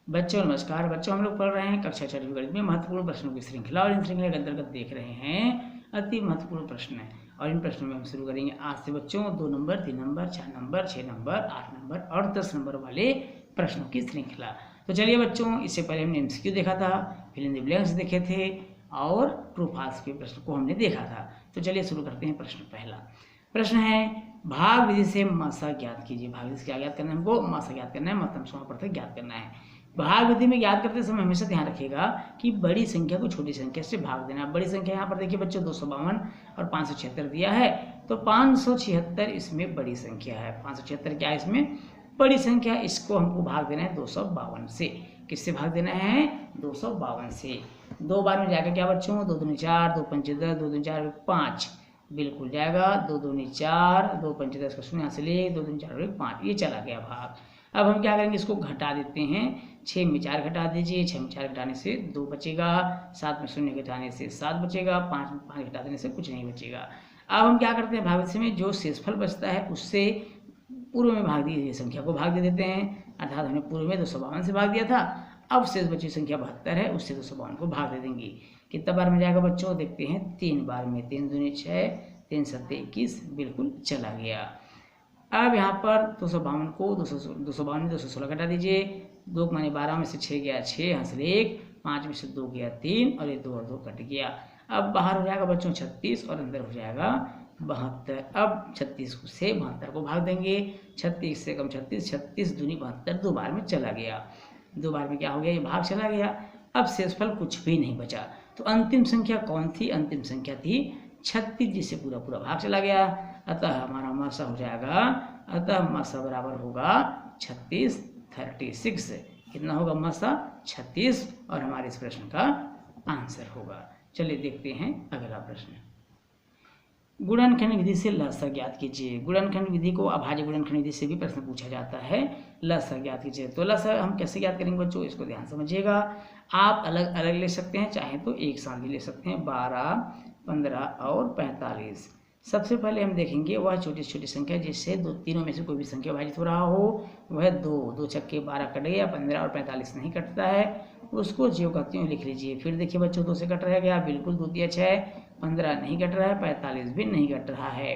बच्चों नमस्कार। बच्चों हम लोग पढ़ रहे हैं कक्षा 6 गणित में महत्वपूर्ण प्रश्नों की श्रृंखला और इन श्रृंखला के अंतर्गत देख रहे हैं अति महत्वपूर्ण प्रश्न है। और इन प्रश्नों में हम शुरू करेंगे आज से बच्चों 2 number, 3 number, 4 number, 6 number, 8 number और 10 नंबर वाले प्रश्नों की श्रृंखला। तो चलिए बच्चों, इससे पहले हमने MCQ देखा था, फिल इन द ब्लैंक्स देखे थे और ट्रू फॉल्स के प्रश्न को हमने देखा था। तो चलिए शुरू करते हैं। प्रश्न पहला प्रश्न है, भाग विधि से मासा ज्ञात कीजिए। भाग विधि से क्या ज्ञात करना है? हमको मासा ज्ञात करना है, महत्तम समापवर्तक ज्ञात करना है। भाग विधि में ज्ञात करते समय हमेशा ध्यान रखिएगा कि बड़ी संख्या को छोटी संख्या से भाग देना। बड़ी संख्या यहाँ पर देखिए बच्चों 252 और 576 दिया है, तो 576 इसमें बड़ी संख्या है। 576 क्या है? इसमें बड़ी संख्या। इसको हमको भाग देना है 252 से। किससे भाग देना है? 252 से। 2 बार में जाएगा क्या बच्चों? 2 दूनी 4, 2 पंचे 10, 2 दूनी 4 5, बिल्कुल जाएगा। 2 दूनी 4, 2 पंचे 10 का शून्य यहाँ से ले, 2 दूनी 4 5, ये चला गया भाग। अब हम क्या करेंगे? इसको घटा देते हैं। 6 में 4 घटा दीजिए, 6 में 4 घटाने से 2 बचेगा, 7 में शून्य घटाने से 7 बचेगा, 5 में 5 घटा देने से कुछ नहीं बचेगा। अब हम क्या करते हैं? भागफल में जो शेषफल बचता है उससे पूर्व में भाग दी संख्या को भाग दे देते हैं। अर्थात हमने पूर्व में 252 से भाग दिया था, अब शेष बची संख्या 72 है, उससे 252 को भाग दे देंगे। कितना बार में जाएगा बच्चों? देखते हैं। 3 बार में। 3 दूनी 6, 3 सत्ते 21, बिल्कुल चला गया। अब यहाँ पर 252 को 252 में 216 घटा दीजिए। 2 माने 12 में से 6 गया 6, यहाँ से 1, 5 में से 2 गया 3 और ये 2 और 2 कट गया। अब बाहर हो जाएगा बच्चों 36 और अंदर हो जाएगा 72। अब 36 से 72 को भाग देंगे। 36 से कम 36, 36 दूनी 72, 2 बार में चला गया। 2 बार में क्या हो गया? ये भाग चला गया। अब शेषफल कुछ भी नहीं बचा। तो अंतिम संख्या कौन थी? अंतिम संख्या थी 36, जिससे पूरा पूरा भाग चला गया। अतः हमारा मासा हो जाएगा, अतः मासा बराबर होगा 36, 36। कितना होगा मासा? 36, और हमारे इस प्रश्न का आंसर होगा। चलिए देखते हैं अगला प्रश्न। गुणनखंड विधि से लसाअ ज्ञात कीजिए। गुणनखंड विधि को अभाज्य गुणनखंड विधि से भी प्रश्न पूछा जाता है। लसाअ ज्ञात कीजिए। तो लसाअ हम कैसे ज्ञात करेंगे बच्चों? इसको ध्यान समझिएगा। आप अलग अलग ले सकते हैं, चाहे तो एक साथ भी ले सकते हैं। 12, 15 और 45। सबसे पहले हम देखेंगे वह छोटी छोटी संख्या जिससे तीनों में से कोई भी संख्या विभाजित हो रहा हो, वह 2 छक्के 12 कट गया, 15 और 45 नहीं कटता है, उसको ज्यों कहते हैं लिख लीजिए। फिर देखिए बच्चों 2 से कट रह गया, बिल्कुल 2 दिया 6, 15 नहीं कट रहा है, 45 भी नहीं कट रहा है।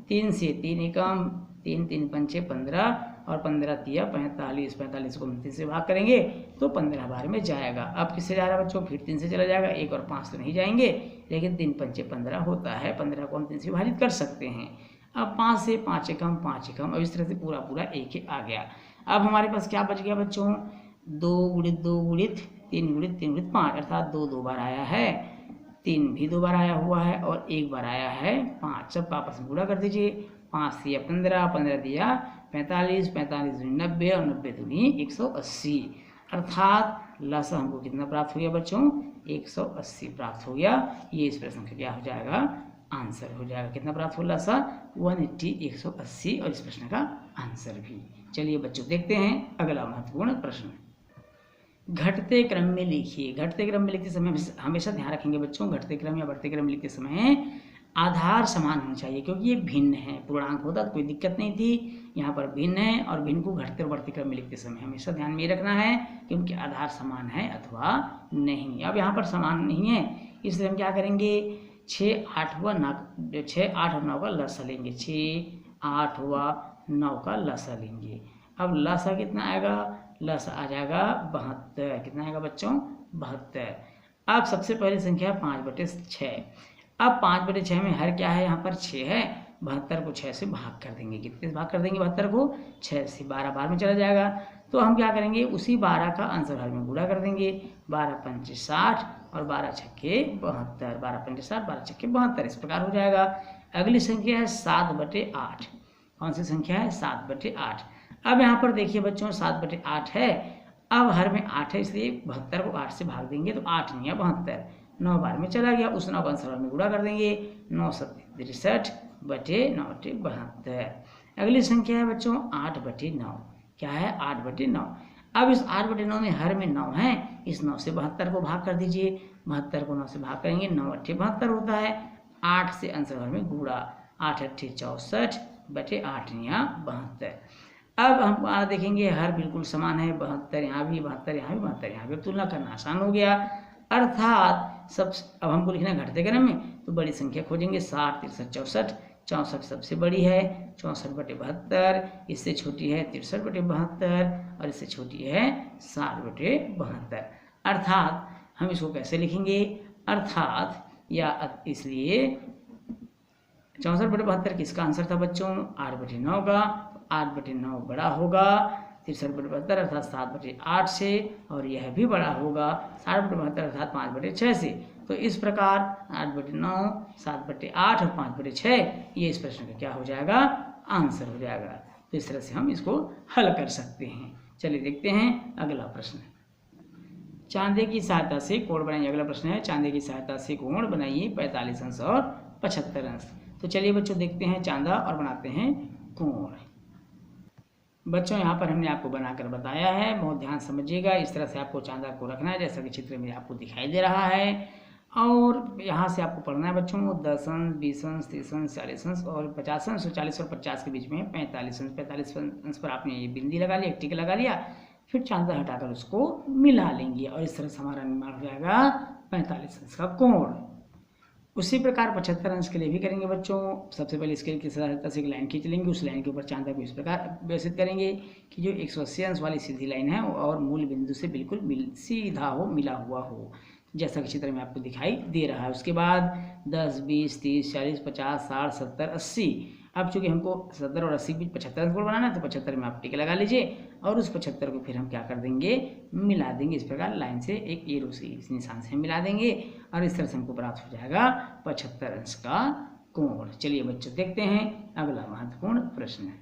3 से 3 एकम, 3 3 पंचे 15 और 15 तिया 45, 45 को 3 से भाग करेंगे तो 15 बार में जाएगा। अब किससे जा रहा है बच्चों? फिर 3 से चला जाएगा। 1 और 5 तो नहीं जाएंगे, लेकिन 3 पंचे 15 होता है। 15 को हम 3 से विभाजित कर सकते हैं। अब 5 से 5 एकम, 5 एकम, अब इस तरह से पूरा पूरा एक ही आ गया। अब हमारे पास क्या बच गया बच्चों? 2 गुणित 2 गुणित 3 गुणित 3 गुणित 5, अर्थात 2 बार आया है, 3 भी 2 बार आया हुआ है और 1 बार आया है 5। सब आपस में गुणा कर दीजिए। 5 दिया 15, 15 दिया 45, 45 दूनी 90 और 90 दूनी 180। अर्थात लसाअ हमको कितना प्राप्त हो गया बच्चों? 180 प्राप्त हो गया। ये इस प्रश्न का क्या हो जाएगा? आंसर हो जाएगा। कितना प्राप्त हो लसाअ? 180, 180, और इस प्रश्न का आंसर भी। चलिए बच्चों देखते हैं अगला महत्वपूर्ण प्रश्न। घटते क्रम में लिखिए। घटते क्रम में लिखते समय हमेशा ध्यान रखेंगे बच्चों, घटते क्रम या बढ़ते क्रम में लिखते समय आधार समान होना चाहिए, क्योंकि ये भिन्न है। पूर्णांक होता तो कोई दिक्कत नहीं थी, यहाँ पर भिन्न है, और भिन्न को घटते और बढ़ते क्रम में लिखते समय हमेशा ध्यान में रखना है कि उनके आधार समान है अथवा नहीं। अब यहाँ पर समान नहीं है, इसलिए हम क्या करेंगे? 6, 8 हुआ 9, 6, 8 और 9 का लसाअ लेंगे। 6, 8 हुआ 9 का लसाअ लेंगे। अब लसाअ कितना आएगा? लसाअ आ जाएगा 72। कितना आएगा बच्चों? 72। अब सबसे पहली संख्या 5/6। अब 5/6 में हर क्या है? यहाँ पर 6 है। 72 को 6 से भाग कर देंगे। कितने से भाग कर देंगे 72 को? 6 से। 12 बार में चला जाएगा। तो हम क्या करेंगे? उसी 12 का आंसर हर में गुणा कर देंगे। 12 पंचे 60 और 12 छक्के 72। 12 पंचे 60, 12 छक्के 72, इस प्रकार हो जाएगा। अगली संख्या है 7/8। कौन सी संख्या है? 7/8। अब यहाँ पर देखिए बच्चों 7/8 है। अब हर में 8 है, इसलिए 72 को 8 से भाग देंगे तो 8 नहीं है 72, 9 बार में चला गया। उस 9 का आंसर में गुणा कर देंगे। 9 7 63 बटे 9 72। अगली संख्या है बच्चों 8/9। क्या है? 8/9। अब इस 8/9 में हर में 9 है, इस 9 से 72 को भाग कर दीजिए। 72 को 9 से भाग करेंगे, 9 8 72 होता है। 8 से आंसर हर में गुणा, 8 8 64 बटे 8 9 72। अब हम देखेंगे हर बिल्कुल समान है, 72 यहाँ भी, 72 यहाँ भी, 72 यहाँ भी। तुलना करना आसान हो गया। अर्थात अब हमको लिखना है घटते क्रम में, तो बड़ी संख्या खोजेंगे। 60, 63, 64। 64 सबसे बड़ी है, 64/72। इससे छोटी है 63/72 और इससे छोटी है 60/72। अर्थात हम इसको कैसे लिखेंगे? अर्थात या इसलिए 64/72 किसका आंसर था बच्चों? 8/9 का। 8/9 बड़ा होगा 63/72 अर्थात 7/8 से, और यह भी बड़ा होगा 60/72 अर्थात 5/6 से। तो इस प्रकार 8/9, 7/8 और 5/6 ये इस प्रश्न का क्या हो जाएगा? आंसर हो जाएगा। तो इस तरह से हम इसको हल कर सकते हैं। चलिए देखते हैं अगला प्रश्न। चांदे की सहायता से कोण बनाइए। अगला प्रश्न है, चांदे की सहायता से कोण बनाइए 45 अंश और 75 अंश। तो चलिए बच्चों देखते हैं चांदा और बनाते हैं कोण। बच्चों यहाँ पर हमने आपको बनाकर बताया है, बहुत ध्यान समझिएगा। इस तरह से आपको चांदा को रखना है जैसा कि चित्र में आपको दिखाई दे रहा है। और यहाँ से आपको पढ़ना है बच्चों 10 अंश, 20 अंश, 30 अंश, 40 अंश और 50 अंश। 40 और 50 के बीच में 45 अंश। 45 अंश पर आपने ये बिंदी लगा लिया, एक टिक लगा लिया, फिर चांदा हटाकर उसको मिला लेंगे और इस तरह से हमारा निर्माण हो जाएगा 45 अंश का कोण। उसी प्रकार 75 अंश के लिए भी करेंगे बच्चों। सबसे पहले स्केल की सहायता से एक लाइन खींच लेंगे, उस लाइन के ऊपर चांदा को इस प्रकार व्यवस्थित करेंगे कि जो 180 अंश वाली सीधी लाइन है और मूल बिंदु से बिल्कुल सीधा हो, मिला हुआ हो, जैसा कि चित्र में आपको दिखाई दे रहा है। उसके बाद 10, 20, 30, 40, 50, 60, 70, 80। अब चूंकि हमको 70 और 80 के बीच 75 अंश कोण बनाना है, तो 75 में आप टिक लगा लीजिए और उस 75 को फिर हम क्या कर देंगे? मिला देंगे। इस प्रकार लाइन से एक एरो से इस निशान से मिला देंगे और इस तरह से हमको प्राप्त हो जाएगा 75 अंश का कोण। चलिए बच्चों देखते हैं अगला महत्वपूर्ण प्रश्न है।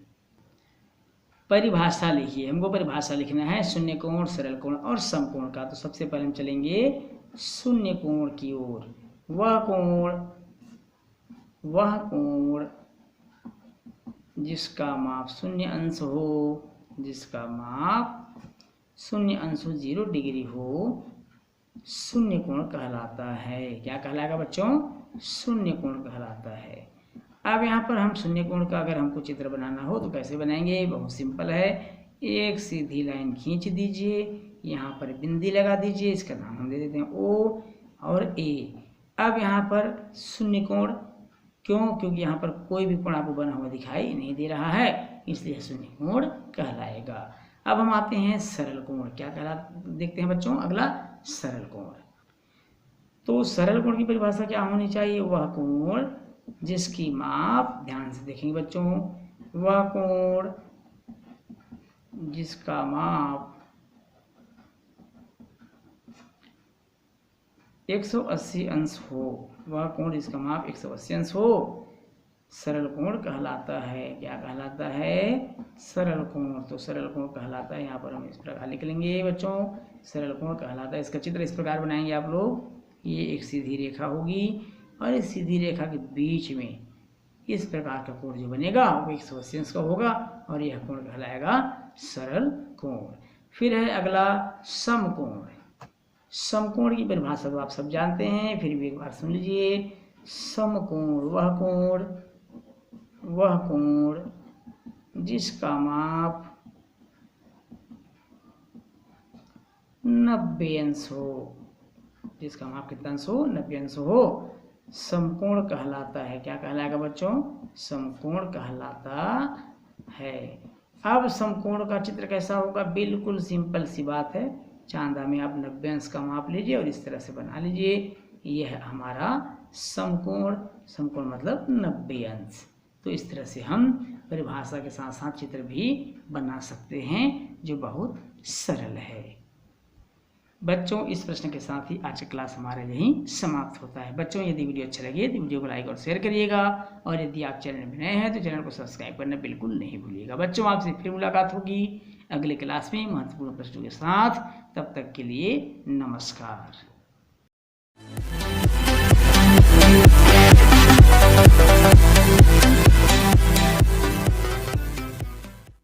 परिभाषा लिखिए। हमको परिभाषा लिखना है शून्य कोण, सरल कोण और समकोण का। तो सबसे पहले हम चलेंगे शून्य कोण की ओर। वह कोण जिसका माप 0 अंश हो, जिसका माप 0 अंश हो, 0 डिग्री हो, शून्य कोण कहलाता है। क्या कहलाएगा बच्चों? शून्य कोण कहलाता है। अब यहाँ पर हम शून्य कोण का अगर हमको चित्र बनाना हो तो कैसे बनाएंगे? बहुत सिंपल है। एक सीधी लाइन खींच दीजिए, यहाँ पर बिंदी लगा दीजिए, इसका नाम हम दे देते हैं O और A। अब यहाँ पर शून्य कोण क्यों? क्योंकि यहाँ पर कोई भी कोण आपको बना हुआ दिखाई नहीं दे रहा है, इसलिए शून्य कोण कहलाएगा। अब हम आते हैं सरल कोण। क्या देखते हैं बच्चों अगला सरल कोण। तो सरल कोण की परिभाषा क्या होनी चाहिए? वह कोण जिसकी माप, ध्यान से देखेंगे बच्चों, वह कोण जिसका माप 180 अंश हो। वह कोण जिसका माप 180 अंश हो सरल कोण कहलाता है। क्या कहलाता है? सरल कोण। तो सरल कोण कहलाता है, यहाँ पर हम इस प्रकार लिख लेंगे बच्चों, सरल कोण कहलाता है। इसका चित्र इस प्रकार बनाएंगे आप लोग। ये एक सीधी रेखा होगी और इस सीधी रेखा के बीच में इस प्रकार का कोण जो बनेगा वो 180 अंश का होगा और यह कोण कहलाएगा सरल कोण। फिर है अगला समकोण। समकोण की परिभाषा तो आप सब जानते हैं, फिर भी एक बार सुन लीजिए। समकोण वह कोण जिसका माप 90 अंश हो। जिसका माप कितना अंश हो? 90 अंश हो, समकोण कहलाता है। क्या कहलाएगा बच्चों? समकोण कहलाता है। अब समकोण का चित्र कैसा होगा? बिल्कुल सिंपल सी बात है। चांदा में आप 90 अंश का माप लीजिए और इस तरह से बना लीजिए। यह हमारा समकोण, समकोण मतलब 90 अंश। तो इस तरह से हम परिभाषा के साथ साथ चित्र भी बना सकते हैं, जो बहुत सरल है। बच्चों इस प्रश्न के साथ ही आज की क्लास हमारे यहीं समाप्त होता है। बच्चों यदि वीडियो अच्छा लगे तो वीडियो को लाइक और शेयर करिएगा और यदि आप चैनल में नए हैं तो चैनल को सब्सक्राइब करना बिल्कुल नहीं भूलिएगा। बच्चों आपसे फिर मुलाकात होगी अगले क्लास में महत्वपूर्ण प्रश्नों के साथ। तब तक के लिए नमस्कार।